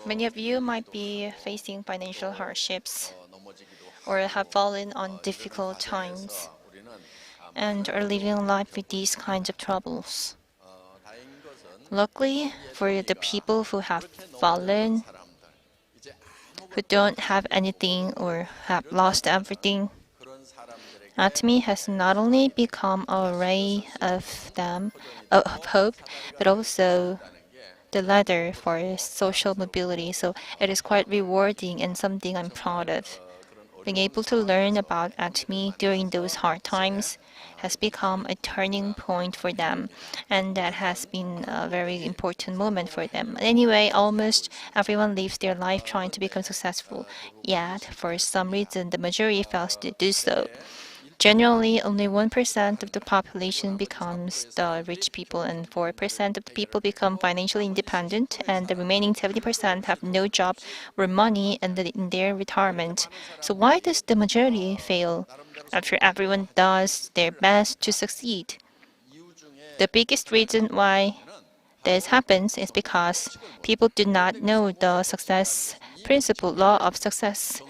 Many of you might be facing financial hardships or have fallen on difficult times and are living life with these kinds of troubles. Luckily, for the people who have fallen, who don't have anything or have lost everything, Atomy has not only become a ray of hope, but also the ladder for social mobility. So it is quite rewarding and something I'm proud of. Being able to learn about Atomy during those hard times has become a turning point for them, and that has been a very important moment for them. Anyway, almost everyone lives their life trying to become successful, yet for some reason the majority fails to do so. Generally, only 1% of the population becomes the rich people, and 4% of the people become financially independent, and the remaining 70% have no job or money in their retirement. So, why does the majority fail after everyone does their best to succeed? The biggest reason why this happens is because people do not know the success principle, law of success.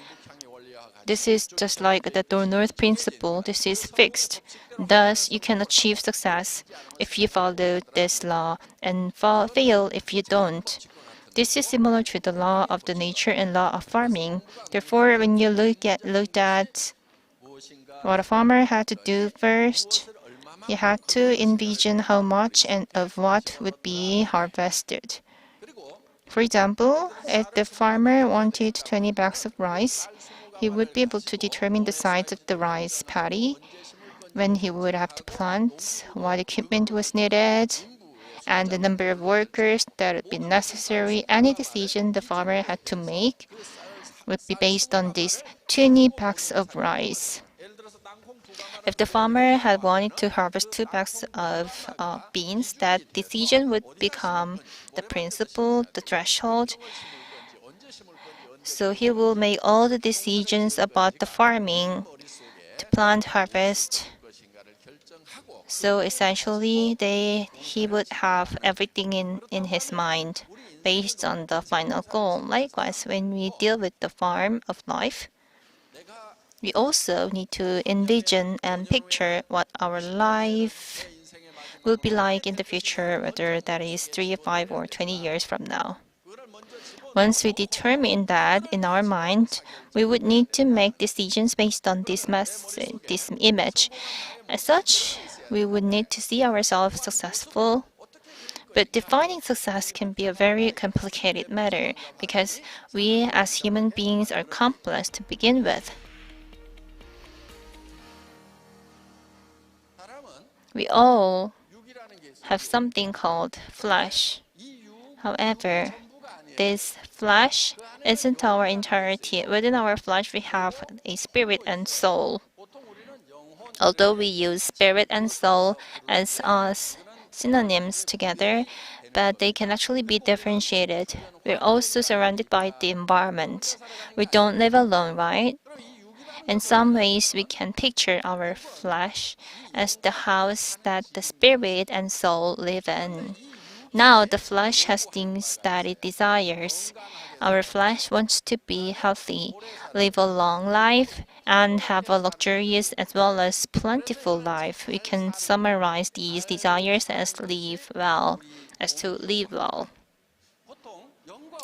This is just like the North principle. This is fixed. Thus, you can achieve success if you follow this law and fail if you don't. This is similar to the law of the nature and law of farming. Therefore, when you looked at what a farmer had to do first, you had to envision how much and of what would be harvested. For example, if the farmer wanted 20 bags of rice, he would be able to determine the size of the rice paddy, when he would have to plant, what equipment was needed, and the number of workers that would be necessary. Any decision the farmer had to make would be based on these 20 bags of rice. If the farmer had wanted to harvest 2 bags of beans, that decision would become the principle, the threshold. So he will make all the decisions about the farming to plant, harvest. So essentially, he would have everything in his mind based on the final goal. Likewise, when we deal with the farm of life, we also need to envision and picture what our life will be like in the future, whether that is 3, 5, or 20 years from now. Once we determine that in our mind, we would need to make decisions based on this image. As such, we would need to see ourselves successful. But defining success can be a very complicated matter because we as human beings are complex to begin with. We all have something called flesh. However, this flesh isn't our entirety. Within our flesh, we have a spirit and soul. Although we use spirit and soul as synonyms together, but they can actually be differentiated. We're also surrounded by the environment. We don't live alone, right? In some ways, we can picture our flesh as the house that the spirit and soul live in. Now, the flesh has things that it desires. Our flesh wants to be healthy, live a long life, and have a luxurious as well as plentiful life. We can summarize these desires as live well, as to live well.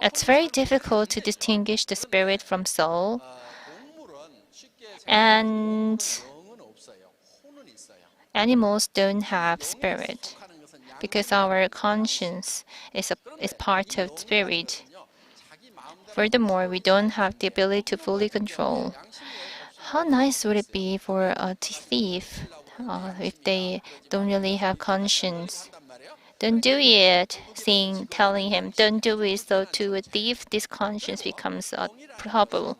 It's very difficult to distinguish the spirit from soul, and animals don't have spirit because our conscience is part of spirit. Furthermore, we don't have the ability to fully control. How nice would it be for a thief if they don't really have conscience? Don't do it, telling him, don't do it. So to a thief, this conscience becomes a trouble.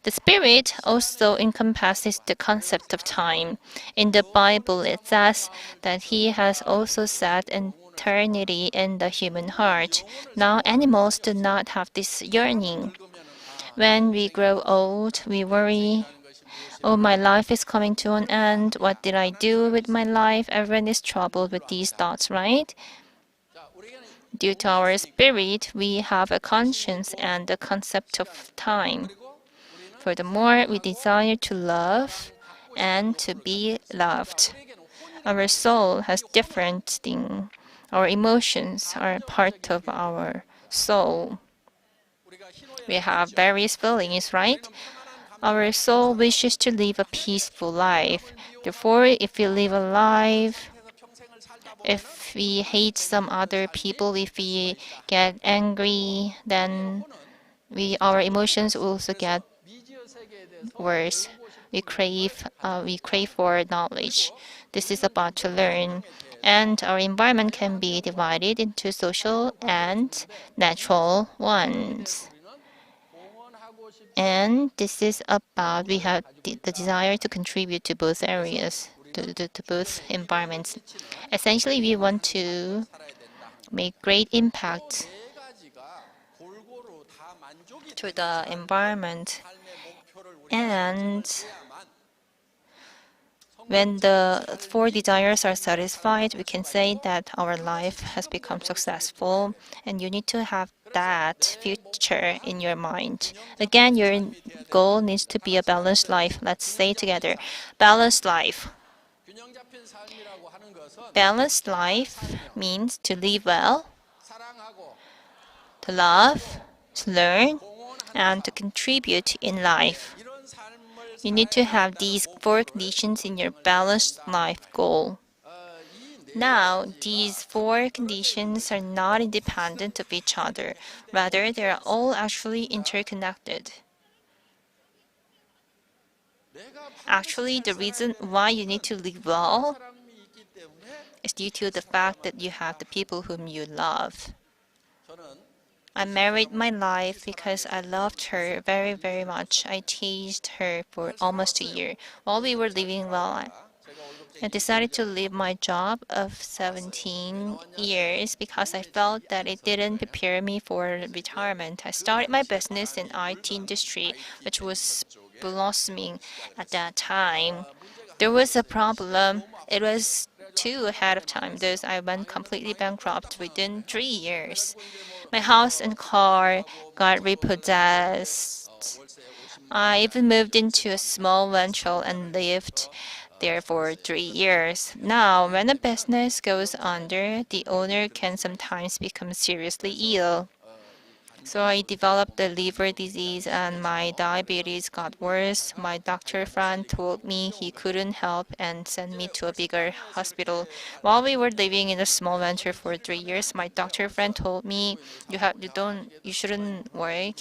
The spirit also encompasses the concept of time. In the Bible, it says that He has also set eternity in the human heart. Now, animals do not have this yearning. When we grow old, we worry. Oh, my life is coming to an end. What did I do with my life? Everyone is troubled with these thoughts, right? Due to our spirit, we have a conscience and the concept of time. Furthermore, we desire to love and to be loved. Our soul has different things. Our emotions are part of our soul. We have various feelings, right? Our soul wishes to live a peaceful life. Therefore, if we live a life, if we hate some other people, if we get angry, then our emotions also get worse. We crave for knowledge. This is about to learn. And our environment can be divided into social and natural ones. And this is about we have the desire to contribute to both areas, to both environments. Essentially, we want to make great impact to the environment. And when the four desires are satisfied, we can say that our life has become successful, and you need to have that future in your mind. Again, your goal needs to be a balanced life. Let's say together, balanced life. Balanced life means to live well, to love, to learn, and to contribute in life. You need to have these four conditions in your balanced life goal. Now, these four conditions are not independent of each other. Rather, they are all actually interconnected. Actually, the reason why you need to live well is due to the fact that you have the people whom you love. I married my life because I loved her very, very much. I teased her for almost a year. While we were living well, I decided to leave my job of 17 years because I felt that it didn't prepare me for retirement. I started my business in IT industry, which was blossoming at that time. There was a problem. It was too ahead of time, thus I went completely bankrupt within 3 years. My house and car got repossessed. I even moved into a small rental and lived there for 3 years. Now, when a business goes under, the owner can sometimes become seriously ill. So I developed the liver disease and my diabetes got worse. My doctor friend told me he couldn't help and sent me to a bigger hospital. While we were living in a small venture for 3 years, my doctor friend told me you shouldn't work.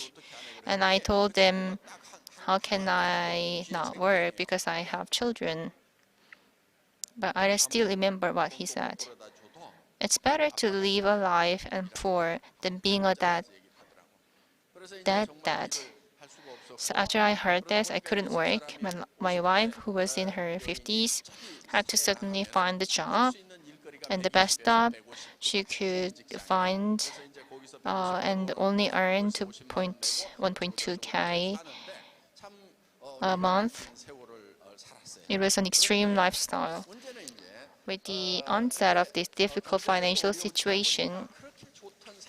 And I told them, how can I not work because I have children? But I still remember what he said. It's better to live a life and poor than being a dad. So after I heard this, I couldn't work. My wife, who was in her 50s, had to suddenly find a job. And the best job she could find and only earn 1.2K a month. It was an extreme lifestyle. With the onset of this difficult financial situation,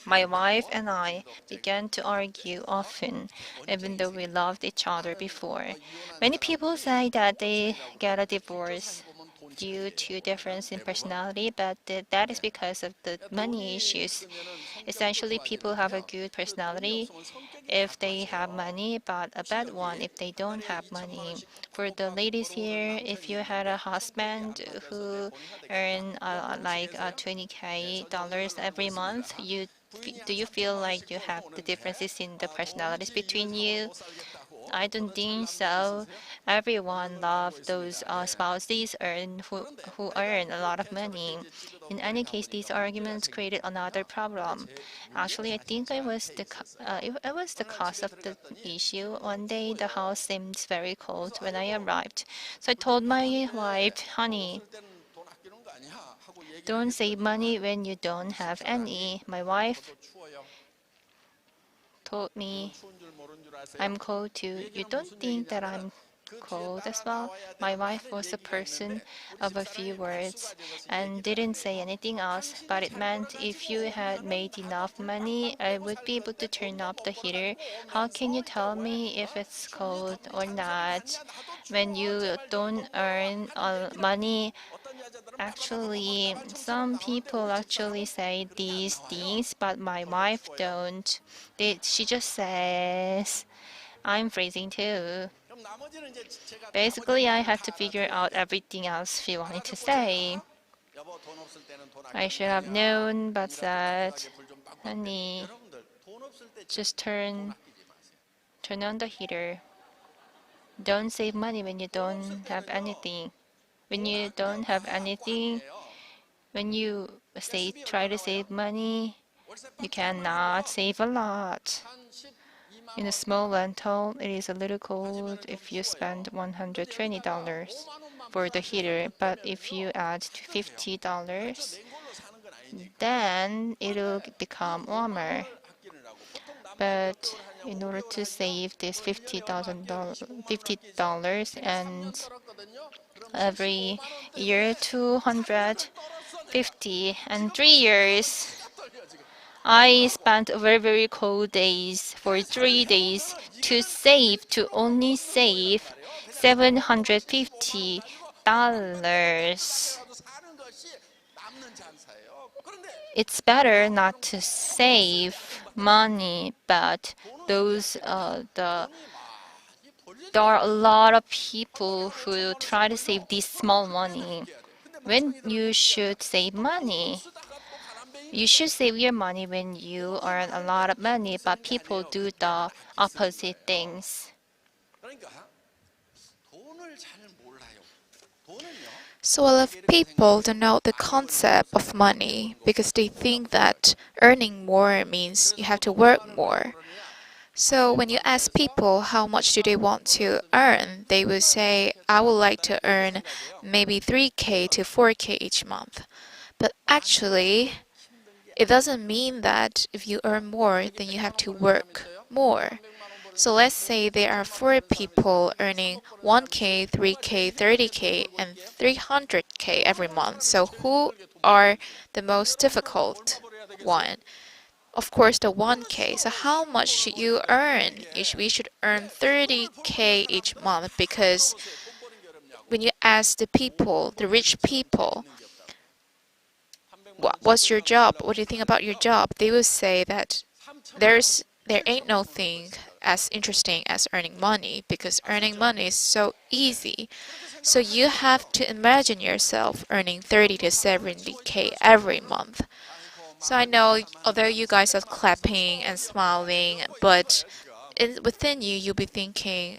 my wife and I began to argue often, even though we loved each other before. Many people say that they get a divorce due to difference in personality, but that is because of the money issues. Essentially, people have a good personality if they have money, but a bad one if they don't have money. For the ladies here, if you had a husband who earn like 20K dollars every month, do you feel like you have the differences in the personalities between you? I don't think so. Everyone loves those spouses who earn a lot of money. In any case, these arguments created another problem. Actually, I think it was the cause of the issue. One day, the house seemed very cold when I arrived. So I told my wife, honey, don't save money when you don't have any. My wife told me, I'm cold too. You don't think that I'm cold as well. My wife was a person of a few words and didn't say anything else, but it meant if you had made enough money, I would be able to turn up the heater. How can you tell me if it's cold or not when you don't earn money? Actually, some people actually say these things, but my wife don't. She just says, I'm freezing too. Basically, I had to figure out everything else she wanted to say. I should have known, but said, honey, just turn on the heater. Don't save money when you don't have anything. When you don't have anything, when you try to save money, you cannot save a lot. In a small rental, it is a little cold if you spend $120 for the heater, but if you add to $50, then it'll become warmer. But in order to save this $50 and every year 250 and 3 years, I spent very cold days for 3 days to only save $750. It's better not to save money, but there are a lot of people who try to save this small money. When you should save money, you should save your money when you earn a lot of money, but people do the opposite things. So a lot of people don't know the concept of money because they think that earning more means you have to work more. So when you ask people how much do they want to earn, they will say, I would like to earn maybe 3K to 4K each month. But actually, it doesn't mean that if you earn more, then you have to work more. So let's say there are four people earning 1K, 3K, 30K, and 300K every month. So who are the most difficult one? Of course, the 1K. So how much should you earn? We should earn 30K each month because when you ask the people, the rich people, what's your job? What do you think about your job? They will say that there ain't no thing as interesting as earning money because earning money is so easy. So you have to imagine yourself earning 30 to 70K every month. So I know although you guys are clapping and smiling, but within you you'll be thinking,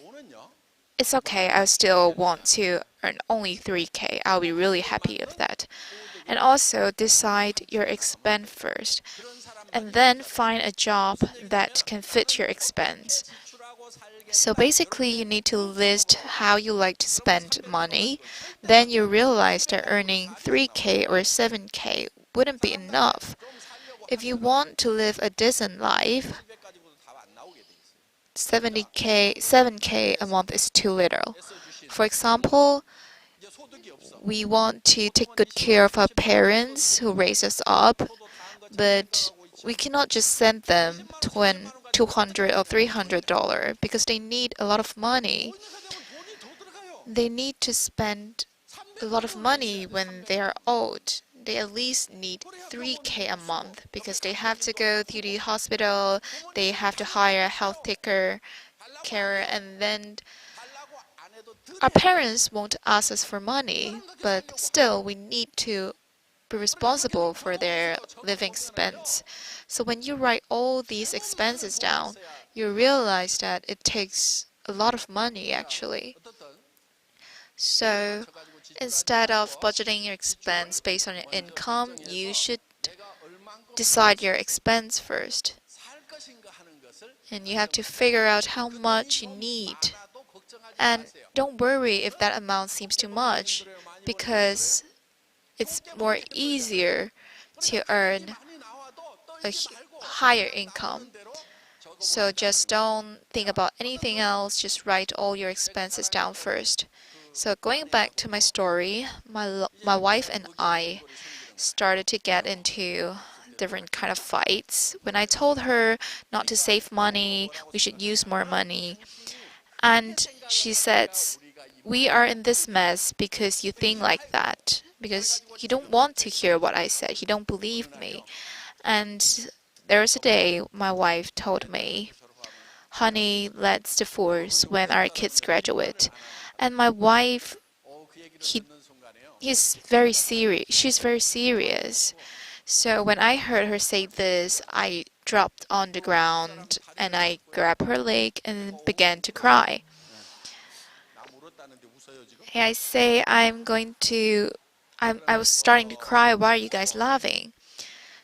it's okay, I still want to earn only 3K. I'll be really happy with that. And also decide your expense first. And then find a job that can fit your expense. So basically, you need to list how you like to spend money. Then you realize that earning 3K or 7K wouldn't be enough. If you want to live a decent life, 70K, 7K a month is too little. For example, we want to take good care of our parents who raise us up, but we cannot just send them $200 or $300 because they need a lot of money. They need to spend a lot of money when they are old. They at least need 3K a month because they have to go to the hospital, they have to hire a health carer, and then our parents won't ask us for money, but still we need to be responsible for their living expense. So when you write all these expenses down, you realize that it takes a lot of money actually. So instead of budgeting your expense based on your income, you should decide your expense first. And you have to figure out how much you need. And don't worry if that amount seems too much, because it's more easier to earn a higher income. So just don't think about anything else, just write all your expenses down first. So going back to my story, my wife and I started to get into different kind of fights. When I told her not to save money, we should use more money, and she says, "We are in this mess because you think like that. Because you don't want to hear what I said. You don't believe me." And there was a day my wife told me, "Honey, let's divorce when our kids graduate." And my wife, he, he's very serious. She's very serious. So when I heard her say this, I dropped on the ground and I grabbed her leg and began to cry. Hey, I say I was starting to cry. Why are you guys laughing?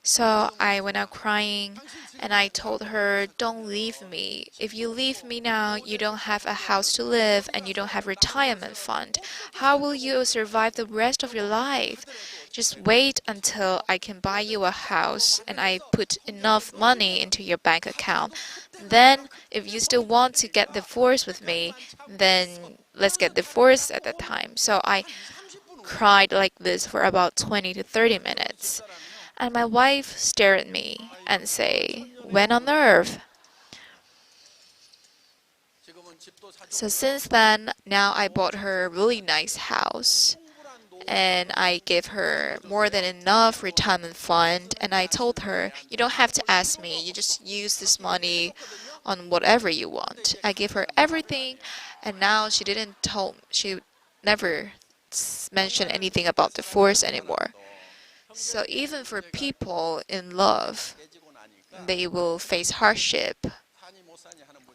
So I went out crying and I told her, "Don't leave me. If you leave me now, you don't have a house to live and you don't have retirement fund. How will you survive the rest of your life? Just wait until I can buy you a house and I put enough money into your bank account. Then, if you still want to get divorced with me, then let's get divorced at that time." So I cried like this for about 20 to 30 minutes. And my wife stared at me and say, "When on earth?" So since then, now I bought her a really nice house and I gave her more than enough retirement fund and I told her, "You don't have to ask me. You just use this money on whatever you want." I gave her everything and now she never mentioned anything about divorce anymore. So even for people in love, they will face hardship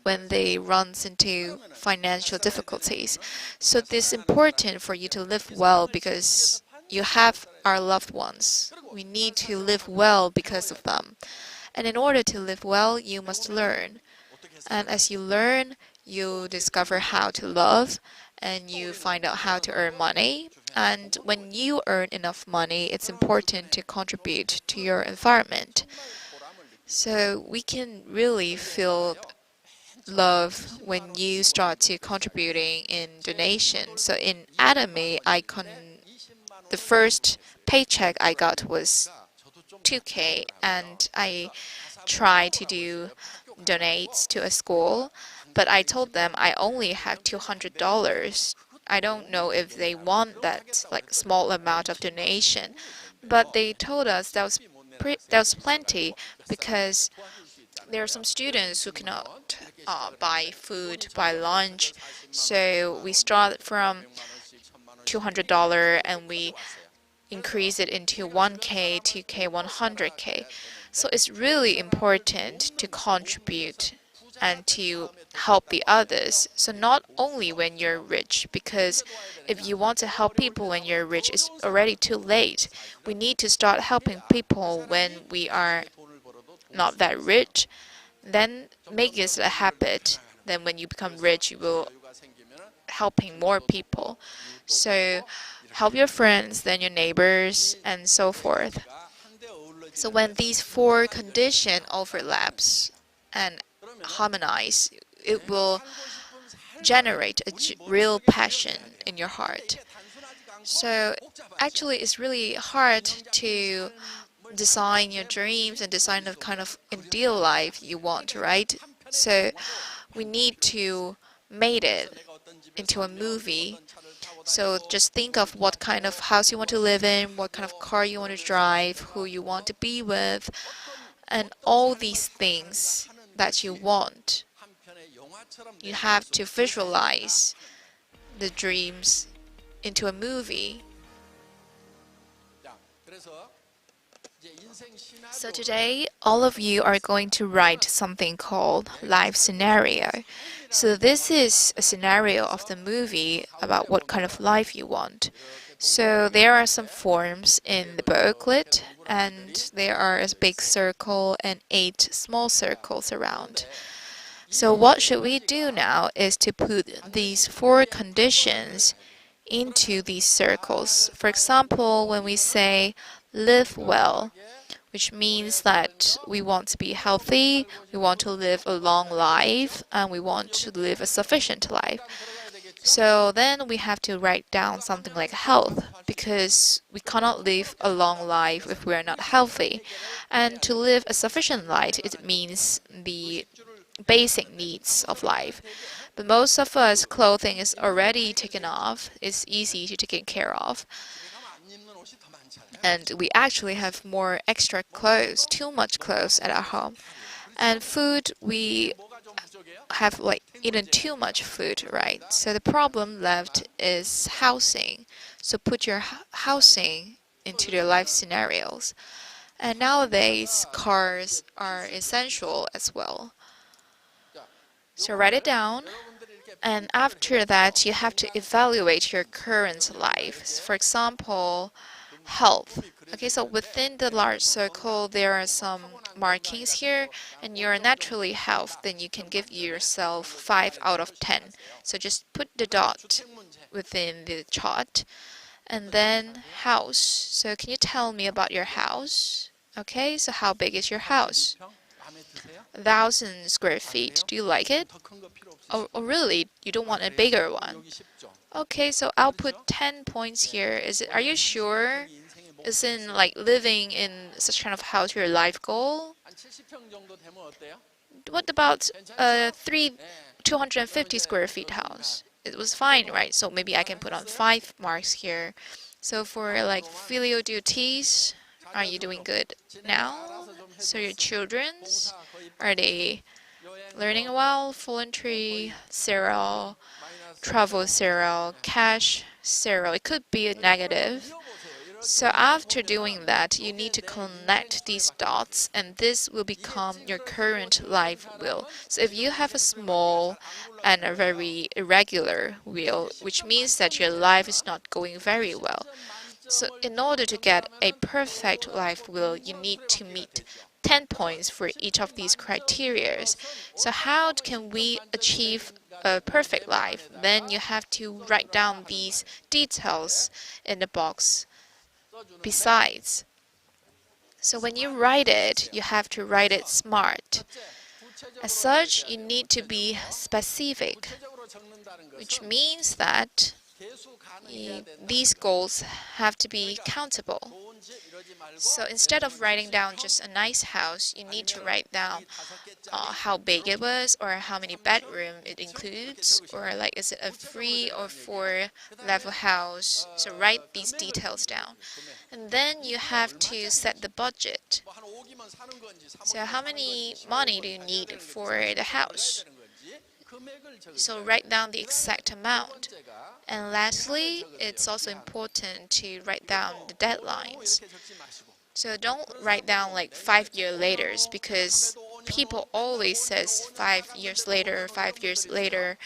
when they runs into financial difficulties. So this is important for you to live well because you have our loved ones. We need to live well because of them. And in order to live well, you must learn. And as you learn, you discover how to love and you find out how to earn money. And when you earn enough money, it's important to contribute to your environment. So we can really feel love when you start to contributing in donation. So in Atomy, the first paycheck I got was 2K, and I tried to do donates to a school, but I told them I only have $200. I don't know if they want that like small amount of donation, but they told us that was plenty because there are some students who cannot buy food, buy lunch. So we start from $200 and we increase it into 1K, 2K, 100K. So it's really important to contribute and to help the others. So not only when you're rich, because if you want to help people when you're rich, it's already too late. We need to start helping people when we are not that rich. Then make it a habit. Then when you become rich, you will helping more people. So help your friends, then your neighbors, and so forth. So when these four conditions overlaps and harmonize, it will generate a real passion in your heart. So actually, it's really hard to design your dreams and design the kind of ideal life you want, right? So we need to make it into a movie. So just think of what kind of house you want to live in, what kind of car you want to drive, who you want to be with, and all these things that you want. You have to visualize the dreams into a movie. So today, all of you are going to write something called life scenario. So this is a scenario of the movie about what kind of life you want. So there are some forms in the booklet, and there are a big circle and 8 small circles around. So what should we do now is to put these 4 conditions into these circles. For example, when we say live well, which means that we want to be healthy, we want to live a long life, and we want to live a sufficient life. So then we have to write down something like health because we cannot live a long life if we are not healthy. And to live a sufficient life, it means the basic needs of life. But most of us, clothing is already taken off, it's easy to take care of. And we actually have more extra clothes, too much clothes at our home. And food, we have like eaten too much food, right? So the problem left is housing. So put your housing into their life scenarios. And nowadays, cars are essential as well. So write it down. And after that, you have to evaluate your current life. For example, health. Okay, so within the large circle, there are some markings here, and you're naturally healthy, then you can give yourself 5 out of 10. So just put the dot within the chart. And then house. So can you tell me about your house? Okay, so how big is your house? 1,000 square feet. Do you like it? Oh, really? You don't want a bigger one? Okay, so I'll put 10 points here. Are you sure? Isn't like living in such kind of house your life goal? What about a 250 square feet house? It was fine, right? So maybe I can put on 5 marks here. So for like filial duties, are you doing good now? So your children's, are they learning well? Voluntary, zero, travel zero, cash zero. It could be a negative. So after doing that, you need to connect these dots, and this will become your current life wheel. So if you have a small and a very irregular wheel, which means that your life is not going very well. So in order to get a perfect life wheel, you need to meet 10 points for each of these criteria. So how can we achieve a perfect life? Then you have to write down these details in the box besides. So when you write it, you have to write it smart. As such, you need to be specific, which means that these goals have to be countable. So instead of writing down just a nice house, you need to write down how big it was, or how many bedroom it includes, or like is it a 3 or 4 level house. So write these details down. And then you have to set the budget. So how many money do you need for the house? So write down the exact amount. And lastly, it's also important to write down the deadlines. So don't write down like 5 years later, because people always says 5 years later, 5 years later,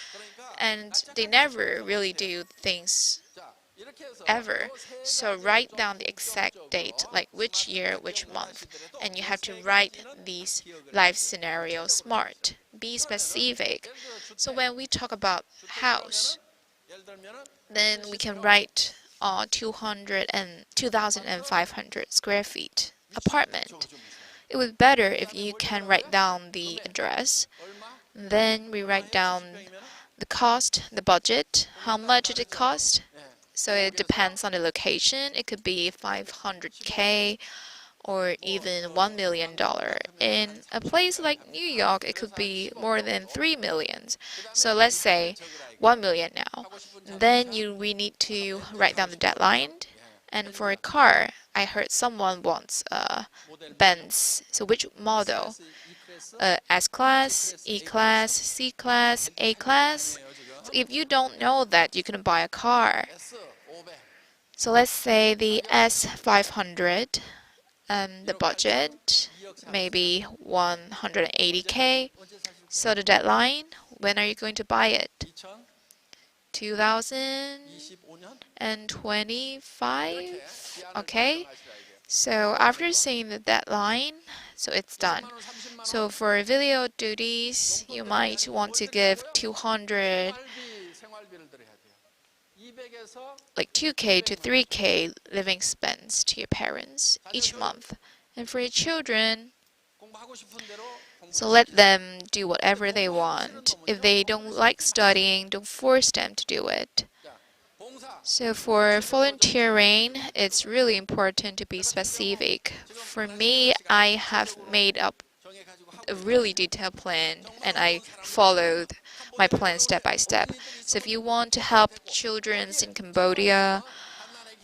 and they never really do things ever. So write down the exact date, like which year, which month, and you have to write these life scenarios smart. Be specific. So when we talk about house, then we can write 2,500 square feet apartment. It would be better if you can write down the address. Then we write down the cost, the budget, how much it cost. So it depends on the location. It could be 500K or even $1 million. In a place like New York, it could be more than 3 million. So let's say 1 million now. Then we need to write down the deadline. And for a car, I heard someone wants a Benz. So which model? S class, E class, C class, A class. So if you don't know that, you can buy a car. So let's say the S500. The budget maybe 180K. So the deadline, when are you going to buy it? 2025. Okay, so after seeing the deadline, so it's done. So for video duties, you might want to give 200, like 2K to 3K living expense to your parents each month. And for your children, so let them do whatever they want. If they don't like studying, don't force them to do it. So for volunteering, it's really important to be specific. For me, I have made up a really detailed plan and I followed my plan step by step. So if you want to help children in Cambodia,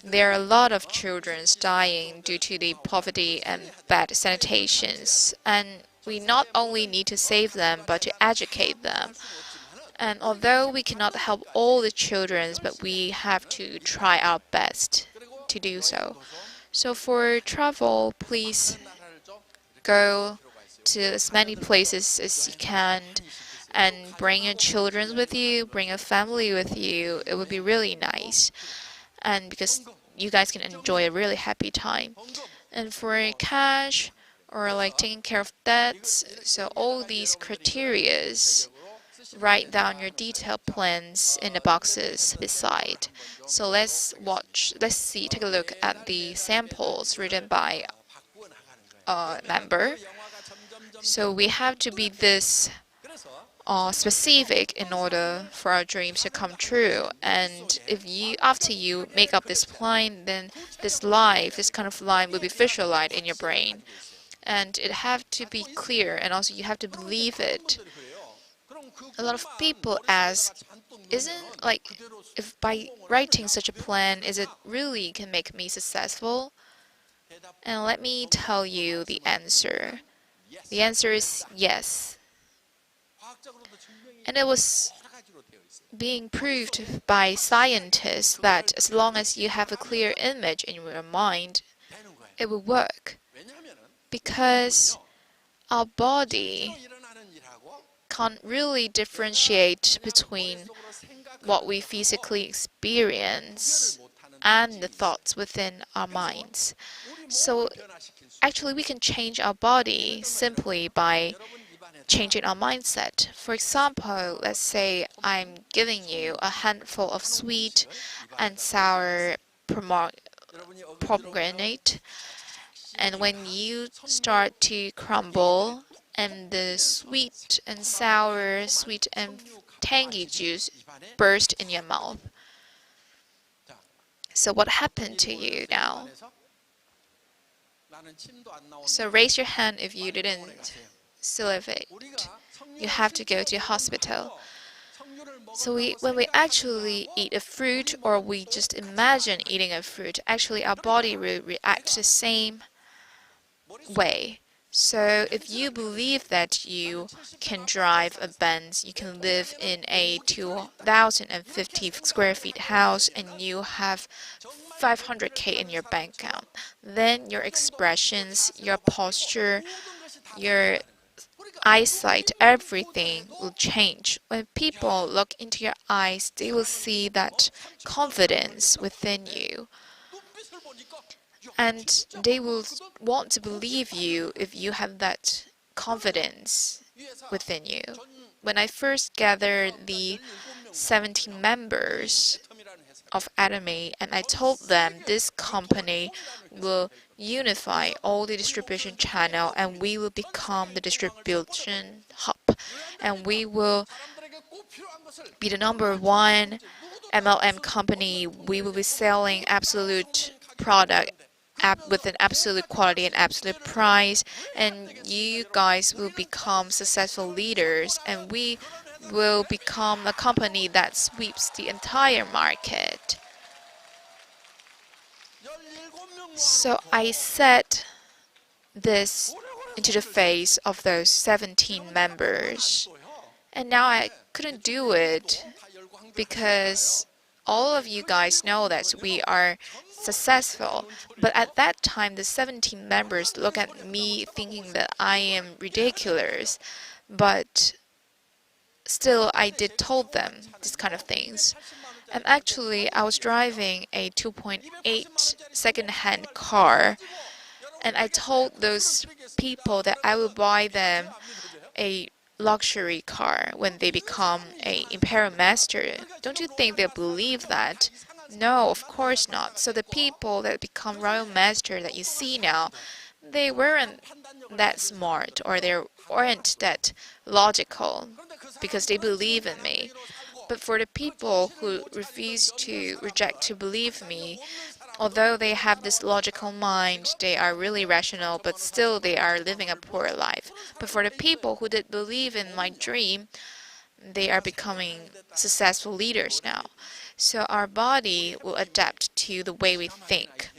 there are a lot of children dying due to the poverty and bad sanitations. And we not only need to save them, but to educate them. And although we cannot help all the children, but we have to try our best to do so. So for travel, please go to as many places as you can and bring your children with you, bring a family with you. It would be really nice. And because you guys can enjoy a really happy time. And for cash or like taking care of debts, so all these criterias, write down your detailed plans in the boxes beside. So let's see, take a look at the samples written by a member. So we have to be this specific in order for our dreams to come true. And if you, after you make up this plan, then this kind of line will be visualized in your brain. And it have to be clear, and also you have to believe it. A lot of people ask, isn't like, if by writing such a plan, is it really can make me successful? And let me tell you the answer. The answer is yes. And it was being proved by scientists that as long as you have a clear image in your mind, it will work. Because our body can't really differentiate between what we physically experience and the thoughts within our minds. So actually, we can change our body simply by changing our mindset. For example, let's say I'm giving you a handful of sweet and sour pomegranate, and when you start to crumble and the sweet and sour, sweet and tangy juice burst in your mouth. So what happened to you now? So raise your hand if you didn't salivate. You have to go to hospital. So when we actually eat a fruit or we just imagine eating a fruit, actually our body will react the same way. So if you believe that you can drive a Benz, you can live in a 2,050 square feet house, and you have 500K in your bank account, then your expressions, your posture, your eyesight, everything will change. When people look into your eyes, they will see that confidence within you. And they will want to believe you if you have that confidence within you. When I first gathered the 17 members of Atomy, and I told them this company will unify all the distribution channel and we will become the distribution hub, and we will be the number one MLM company. We will be selling absolute product with an absolute quality and absolute price, and you guys will become successful leaders, and we will become a company that sweeps the entire market. So I said this into the face of those 17 members, and now I couldn't do it because all of you guys know that we are successful. But at that time, the 17 members look at me thinking that I am ridiculous. But still, I did told them this kind of things. And actually, I was driving a 2.8 second-hand car, and I told those people that I will buy them a luxury car when they become a imperial master. Don't you think they'll believe that? No, of course not. So the people that become royal master that you see now, they weren't that smart or they weren't that logical because they believe in me. But for the people who refuse to reject to believe me, although they have this logical mind, they are really rational, but still they are living a poor life. But for the people who did believe in my dream, they are becoming successful leaders now. So our body will adapt to the way we think.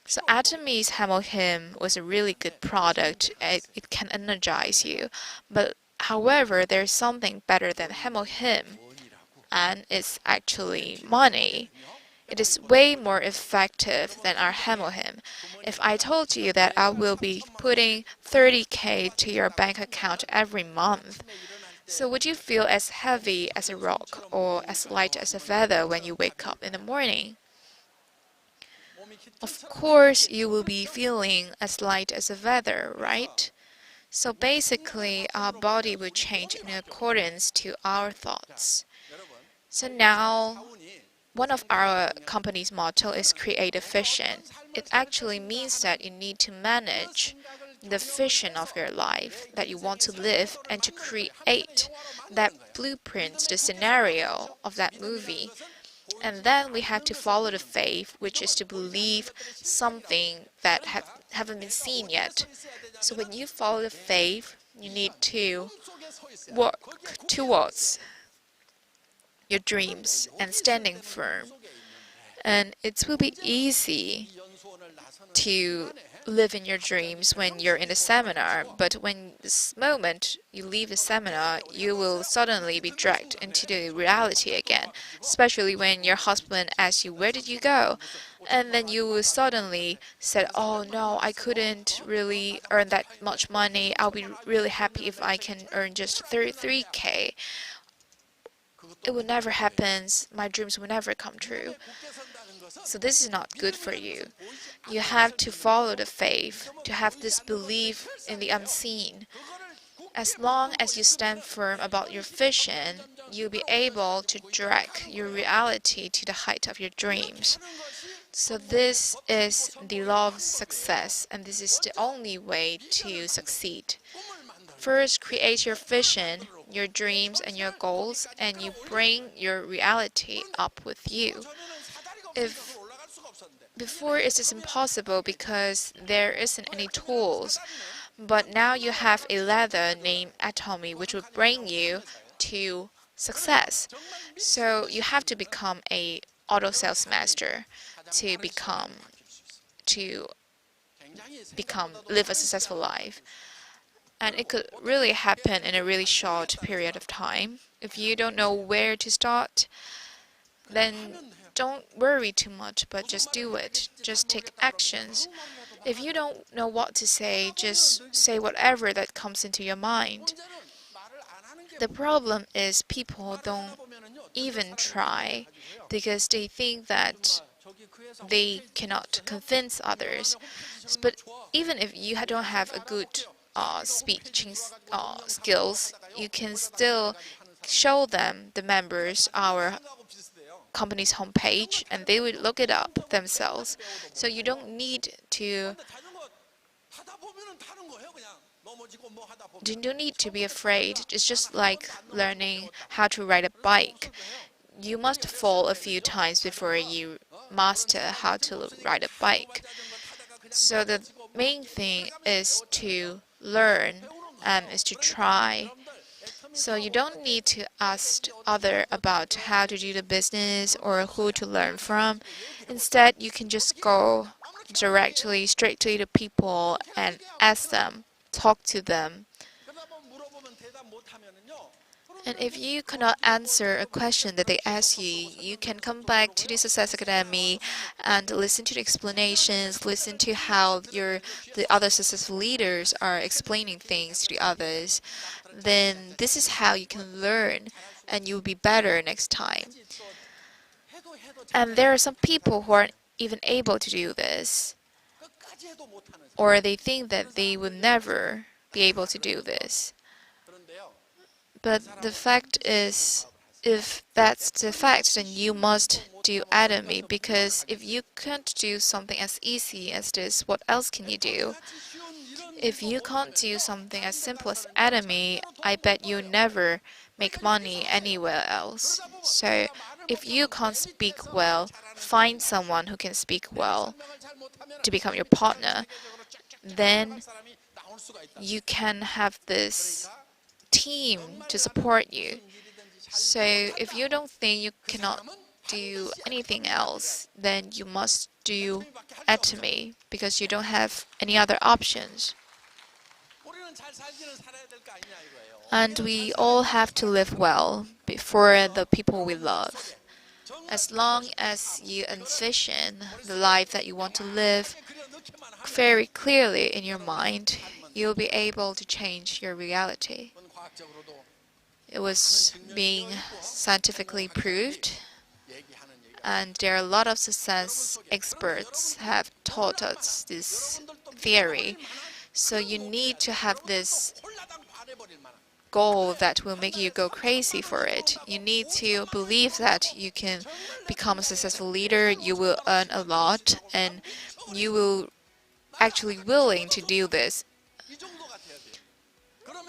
So Atomy's Him was a really good product. It can energize you. But however, there's something better than Him, and it's actually money. It is way more effective than our Him. If I told you that I will be putting 30K to your bank account every month, so would you feel as heavy as a rock or as light as a feather when you wake up in the morning? Of course, you will be feeling as light as a feather, right? So basically, our body will change in accordance to our thoughts. So now, one of our company's motto is create a vision. It actually means that you need to manage the vision of your life that you want to live and to create that blueprint, the scenario of that movie. And then we have to follow the faith, which is to believe something that haven't been seen yet. So when you follow the faith, you need to work towards your dreams and standing firm. And it will be easy to live in your dreams when you're in a seminar, but when this moment you leave the seminar, you will suddenly be dragged into the reality again, especially when your husband asks you, "Where did you go?" And then you will suddenly say, "Oh no, I couldn't really earn that much money. I'll be really happy if I can earn just 33K. It will never happen. My dreams will never come true." So this is not good for you. You have to follow the faith, to have this belief in the unseen. As long as you stand firm about your vision, you'll be able to drag your reality to the height of your dreams. So this is the law of success, and this is the only way to succeed. First, create your vision, your dreams, and your goals, and you bring your reality up with you. If before it is impossible because there isn't any tools, but now you have a ladder named Atomy, which will bring you to success. So you have to become a auto sales master to to become live a successful life. And it could really happen in a really short period of time. If you don't know where to start, then don't worry too much, but just do it. Just take actions. If you don't know what to say, just say whatever that comes into your mind. The problem is people don't even try because they think that they cannot convince others. But even if you don't have a good speaking skills, you can still show them, the members, our company's homepage, and they will look it up themselves. So you don't need to be afraid. It's just like learning how to ride a bike. You must fall a few times before you master how to ride a bike. So the main thing is to learn and is to try. So you don't need to ask other about how to do the business or who to learn from. Instead, you can just go directly, straight to the people and ask them, talk to them. And if you cannot answer a question that they ask you, you can come back to the Success Academy and listen to the explanations, listen to how the other successful leaders are explaining things to the others. Then this is how you can learn and you'll be better next time. And there are some people who aren't even able to do this, or they think that they will never be able to do this. But the fact is, if that's the fact, then you must do Atomy, because if you can't do something as easy as this, what else can you do? If you can't do something as simple as Atomy, I bet you never make money anywhere else. So, if you can't speak well, find someone who can speak well to become your partner. Then you can have this team to support you. So, if you don't think you cannot do anything else, then you must do Atomy because you don't have any other options. And we all have to live well for the people we love. As long as you envision the life that you want to live very clearly in your mind, you'll be able to change your reality. It was being scientifically proved, and there are a lot of success experts have taught us this theory. So you need to have this goal that will make you go crazy for it. You need to believe that you can become a successful leader, you will earn a lot, and you will actually willing to do this.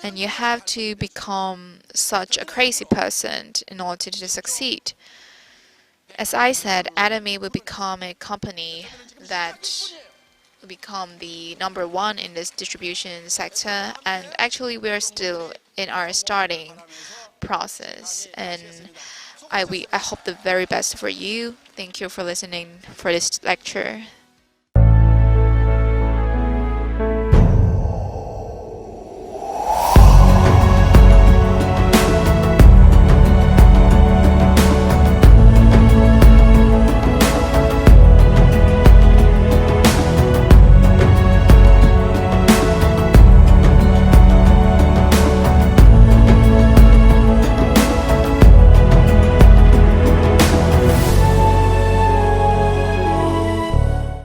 And you have to become such a crazy person in order to succeed. As I said, Atomy will become a company that will become the number one in this distribution sector. And actually, we're still in our starting process. And I hope the very best for you. Thank you for listening for this lecture.